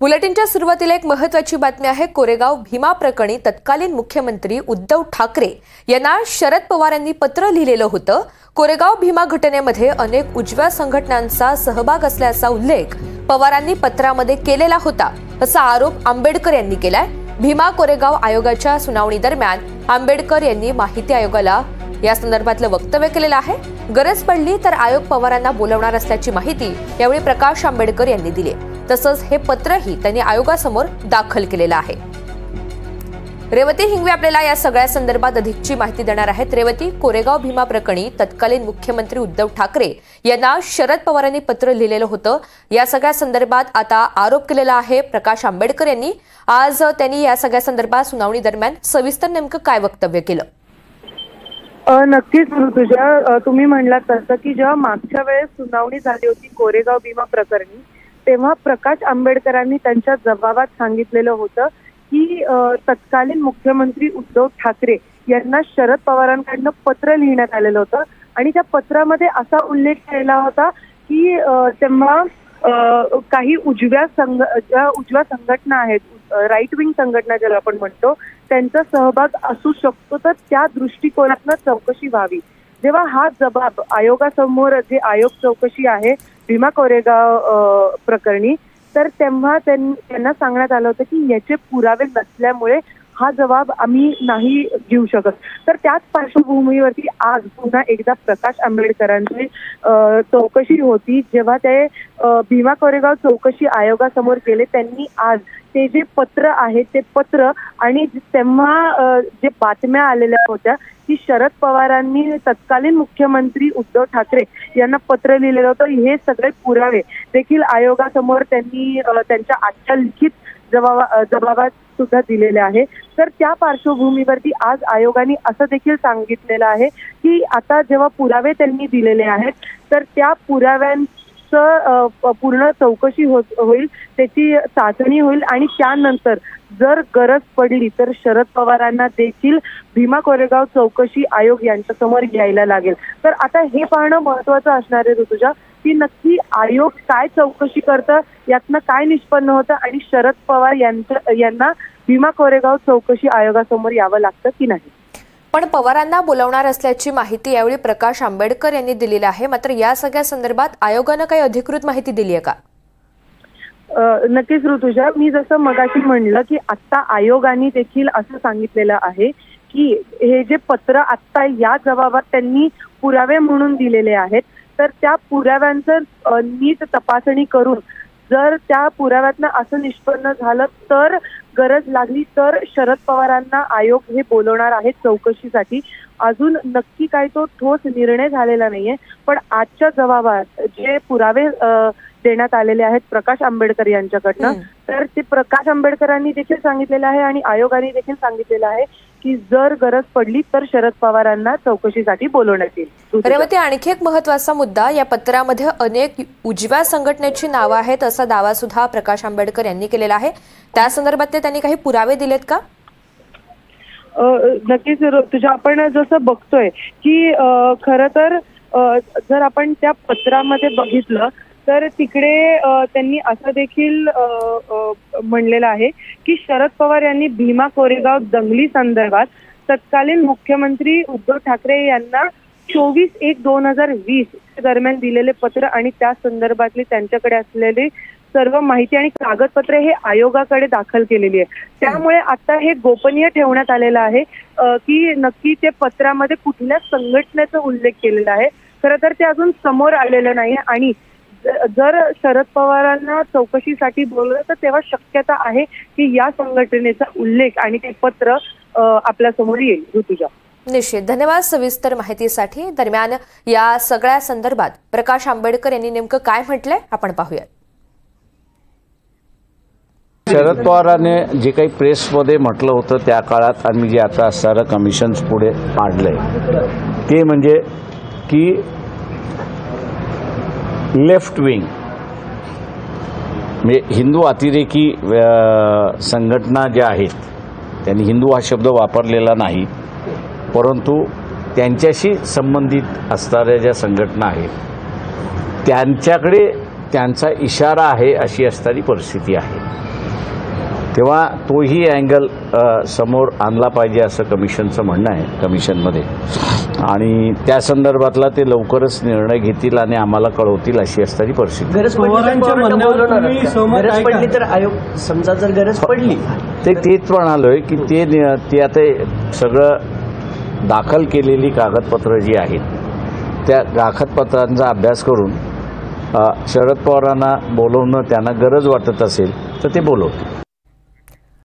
बुलेटिनच्या सुरुवातीला एक महत्त्वाची बातमी आहे। कोरेगाव भीमा प्रकरणी तत्कालीन मुख्यमंत्री उद्धव ठाकरे यांना शरद पवार यांनी पत्र लिहिलेलं होतं। कोरेगाव भीमा घटनेमध्ये अनेक उजव्या संघटनांचा सहभाग असल्याचा उल्लेख पवारांनी पत्रामध्ये केलेला होता, असा आरोप आंबेडकर यांनी केलाय। भीमा कोरेगाव आयोगाच्या सुनावणी दरम्यान आंबेडकर यांनी माहिती आयोगाला या संदर्भातलं वक्तव्य केलेलं आहे। गरज पडली तर आयोग पवारांना बोलवणार असल्याची माहिती यावेळी प्रकाश आंबेडकर यांनी दिली। तसंच हे पत्रही त्यांनी आयोगासमोर दाखल केलेलं आहे। रेवती हिंगवे आपल्याला या सगळ्या संदर्भात अधिकची माहिती देणार आहेत। रेवती, कोरेगाव भीमा प्रकरणी तत्कालीन मुख्यमंत्री उद्धव ठाकरे यांना शरद पवारांनी पत्र लिहिलेलं होतं। या सगळ्या संदर्भात आता आरोप केलेला आहे प्रकाश आंबेडकर यांनी। आज त्यांनी या सगळ्या संदर्भात सुनावणी दरम्यान सविस्तर नेमकं काय वक्तव्य केलं? नक्कीच ऋतुजा, तुम्ही म्हणलात तसं की जेव्हा मागच्या वेळेस सुनावणी झाली होती कोरेगाव भीमा प्रकरणी, तेव्हा प्रकाश आंबेडकरांनी त्यांच्या जबाबात सांगितलेलं होतं की तत्कालीन मुख्यमंत्री उद्धव ठाकरे यांना शरद पवारांकडनं पत्र लिहिण्यात आलेलं होतं आणि त्या पत्रामध्ये असा उल्लेख केला होता की तेव्हा काही उजव्या संघटना आहेत, राईट विंग संघटना ज्याला आपण म्हणतो, त्यांचा सहभाग असू शकतो, तर त्या दृष्टिकोनातून चौकशी व्हावी। जेव्हा हा जबाब आयोगासमोर जे आयोग चौकशी आहे भीमा कोरेगाव प्रकरणी, तर तेव्हा त्यांना सांगण्यात आलं होतं की याचे पुरावे नसल्यामुळे हा जबाब आम्ही नाही घेऊ शकत। तर त्याच पार्श्वभूमीवरती आज पुन्हा एकदा प्रकाश आंबेडकरांची चौकशी होती। जेव्हा ते भीमा कोरेगाव चौकशी आयोगासमोर गेले, त्यांनी आज ते जे पत्र आहे ते पत्र आणि तेव्हा जे बातम्या आलेल्या होत्या की शरद पवारांनी तत्कालीन मुख्यमंत्री उद्धव ठाकरे यांना पत्र लिहिलेलं होतं, हे सगळे पुरावे देखील आयोगासमोर त्यांनी त्यांच्या आजच्या लिखित जबाबात सुद्धा दिलेले आहे। तर त्या पार्श्वभूमीवरती आज आयोगाने असं देखील सांगितलेलं आहे की आता जेव्हा पुरावे त्यांनी दिलेले आहेत, तर त्या पुराव्यांचं पूर्ण चौकशी होईल, त्याची चाचणी होईल आणि त्यानंतर जर गरज पडली तर शरद पवारांना देखील भीमा कोरेगाव चौकशी आयोग यांच्यासमोर यायला लागेल। तर आता हे पाहणं महत्त्वाचं असणार आहे ऋतुजा की नक्की आयोग काय चौकशी करतं, यातनं काय निष्पन्न होतं आणि शरद पवार यांना भीमा कोरेगाव चौकशी आयोगासमोर यावं लागतं की नाही। पण पवारांना बोलवणार असल्याची माहिती यावेळी प्रकाश आंबेडकर यांनी दिलेली आहे। मात्र या सगळ्या संदर्भात आयोगानं काही अधिकृत माहिती दिली आहे का? नक्कीच ऋतुजा, मी जसं मगाशी म्हणलं की आता आयोगाने देखील असं सांगितलेलं आहे की हे जे पत्र आता या जबाबात त्यांनी पुरावे म्हणून दिलेले आहेत, तर त्या पुराव्यांचं नीट तपासणी करून जर त्या पुराव्यातनं असं निष्पन्न झालं तर गरज लागली तर शरद पवारांना आयोग हे बोलवणार आहे चौकशीसाठी। अजून नक्की काय तो ठोस निर्णय झालेला नाहीये, पण आजच्या जबाबात जे पुरावे देण्यात आलेले आहेत प्रकाश आंबेडकर यांच्याकडनं, तर ते प्रकाश आंबेडकरांनी देखील सांगितलेलं आहे आणि आयोगाने देखील सांगितलेलं आहे की जर गरज पडली तर शरद पवारांना चौकशीसाठी बोलवण्यात येईल। रेवती, आणखी एक महत्त्वाचा मुद्दा, या पत्रामध्ये अनेक उजव्या संघटनेची नावं आहेत असा दावा सुद्धा प्रकाश आंबेडकर यांनी केलेला आहे। त्या संदर्भात त्यांनी काही पुरावे दिलेत का? नक्कीच तुझ्या आपण जसं बघतोय की खरं तर जर आपण त्या पत्रामध्ये बघितलं तर तिकडे त्यांनी असं देखील म्हणलेलं आहे की शरद पवार यांनी भीमा कोरेगाव दंगली संदर्भात तत्कालीन मुख्यमंत्री उद्धव ठाकरे यांना 24/1/2020 दरम्यान दिलेले पत्र आणि त्या संदर्भातली त्यांच्याकडे असलेली सर्व माहिती आणि कागदपत्रे हे आयोगाकडे दाखल केलेली आहे। त्यामुळे आता हे गोपनीय ठेवण्यात आलेलं आहे की नक्की ते पत्रामध्ये कुठल्या संघटनेचा उल्लेख केलेला आहे। खरं तर ते अजून समोर आलेलं नाही आणि जर शरद पवारांना चौकशीसाठी बोलवलं तर तेव्हा शक्यता आहे की या संघटनेचा उल्लेख आणि ते पत्र आपल्या समोर येईल। ऋतुजा, निश्चित धन्यवाद सविस्तर माहितीसाठी। दरम्यान या सगळ्या संदर्भात प्रकाश आंबेडकर यांनी नेमकं काय म्हटलंय आपण पाहूया। शरद पवारांनी जे काही प्रेसमध्ये म्हटलं होतं त्या काळात आणि जे आता सारं कमिशन पुढे मांडलंय ते म्हणजे की लेफ्ट विंग म्हणजे हिंदू अतिरेकी संघटना ज्या आहेत, त्यांनी हिंदू हा शब्द वापरलेला नाही, परंतु त्यांच्याशी संबंधित असणाऱ्या ज्या संघटना आहेत त्यांच्याकडे त्यांचा इशारा आहे अशी असणारी परिस्थिती आहे. तेव्हा तोही अँगल समोर आणला पाहिजे असं कमिशनचं म्हणणं आहे कमिशनमध्ये, आणि त्या संदर्भातला ते लवकरच निर्णय घेतील आणि आम्हाला कळवतील अशी असणारी परिस्थिती. गरज पडली तर आयोग समजा जर गरज पडली तेच म्हणालोय की ते आता सगळं दाखल केलेली कागदपत्रं जी आहेत त्या कागदपत्रांचा अभ्यास करून शरद पवारांना बोलवणं त्यांना गरज वाटत असेल तर ते बोलवतील.